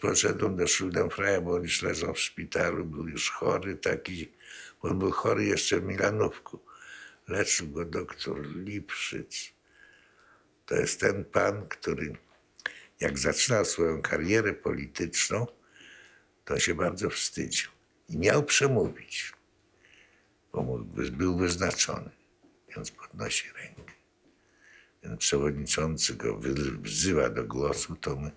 poszedłem do Schuldenfreya, bo on już leżał w szpitalu, był już chory taki. On był chory jeszcze w Milanówku. Leczył go doktor Lipszyc. To jest ten pan, który jak zaczynał swoją karierę polityczną, to się bardzo wstydził. I miał przemówić, bo był wyznaczony, więc podnosi rękę. Ten przewodniczący go wzywa do głosu, to my,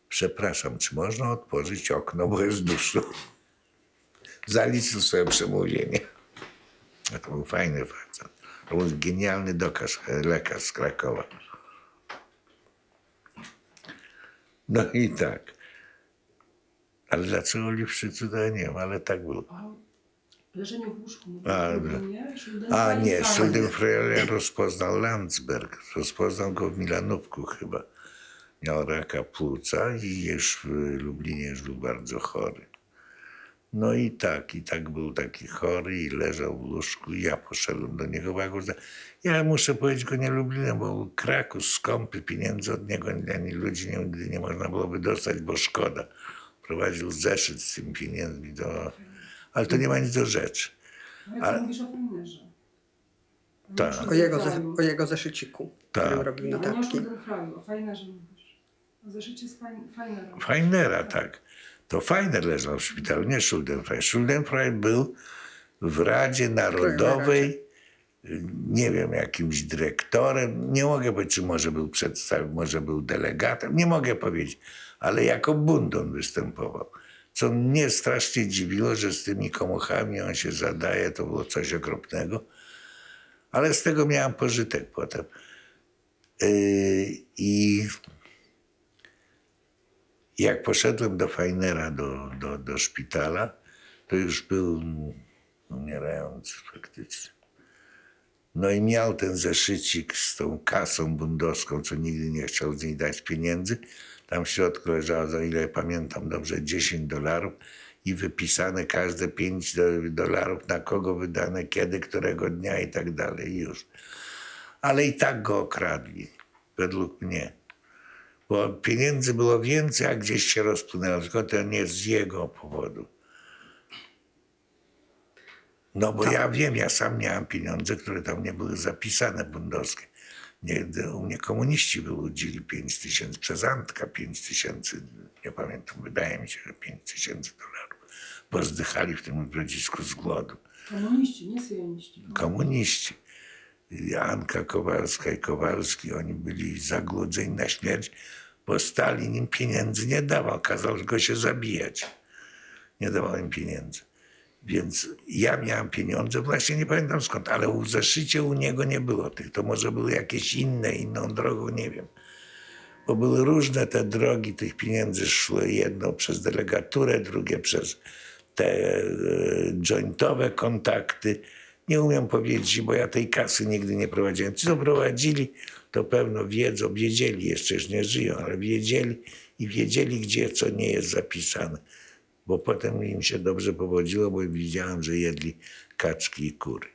przepraszam, czy można otworzyć okno, bo jest duszno. Zaliczył swoje przemówienie. A to był fajny facet. To był genialny lekarz z Krakowa. No i tak. Ale dlaczego Lipszycu, to ja nie wiem, ale tak było. Leżenie w łóżku. Nie, Schuldenfreya rozpoznał Landsberg. Rozpoznał go w Milanówku chyba. Miał raka płuca i już w Lublinie już był bardzo chory. No i tak był taki chory i leżał w łóżku i ja poszedłem do niego. Ja muszę powiedzieć, go nie lubiłem, bo był Kraków skąpy, pieniędzy od niego ani ludzi nigdy nie można byłoby dostać, bo szkoda. Prowadził zeszyt z tymi pieniędzmi, ale to nie ma nic do rzeczy. Ale mówisz o Fajnerze. Tak. O jego zeszyciku, którym robił Nie, notatki. nie o Schuldenfreyu, o Fajnerze mówisz. O zeszycie z Fajnera. Fajnera, tak. To Fajner leżał w szpitalu, nie Schuldenfrey. Schuldenfrey był w Radzie Narodowej, nie wiem, jakimś dyrektorem. Nie mogę powiedzieć, czy może był delegatem. Nie mogę powiedzieć, ale jako Bundon występował. Co mnie strasznie dziwiło, że z tymi komuchami on się zadaje, to było coś okropnego. Ale z tego miałem pożytek potem. I jak poszedłem do Fajnera, do szpitala, to już był umierający faktycznie. No i miał ten zeszycik z tą kasą bundowską, co nigdy nie chciał z niej dać pieniędzy. Tam w środku leżało, za ile pamiętam dobrze, $10 i wypisane każde $5, na kogo wydane, kiedy, którego dnia i tak dalej już. Ale i tak go okradli, według mnie. Bo pieniędzy było więcej, a gdzieś się rozpłynęło, tylko to nie z jego powodu. No bo ja wiem, ja sam miałem pieniądze, które tam nie były zapisane bundowskie. U mnie komuniści wyłudzili 5 000, przez Antka 5 000, nie pamiętam, wydaje mi się, że $5 000, bo zdychali w tym grodzisku z głodu. Komuniści, nie syjoniści. Komuniści. Anka Kowalska i Kowalski, oni byli zagłodzeni na śmierć, bo Stalin im pieniędzy nie dawał, kazał go się zabijać. Nie dawał im pieniędzy. Więc ja miałem pieniądze, właśnie nie pamiętam skąd, ale w zeszycie u niego nie było tych. To może były jakieś inną drogą, nie wiem. Bo były różne te drogi tych pieniędzy szły. Jedno przez delegaturę, drugie przez te jointowe kontakty. Nie umiem powiedzieć, bo ja tej kasy nigdy nie prowadziłem. Ci, co prowadzili, to pewno wiedzą, wiedzieli, jeszcze już nie żyją, ale wiedzieli, gdzie co nie jest zapisane. Bo potem im się dobrze powodziło, bo widziałem, że jedli kaczki i kury.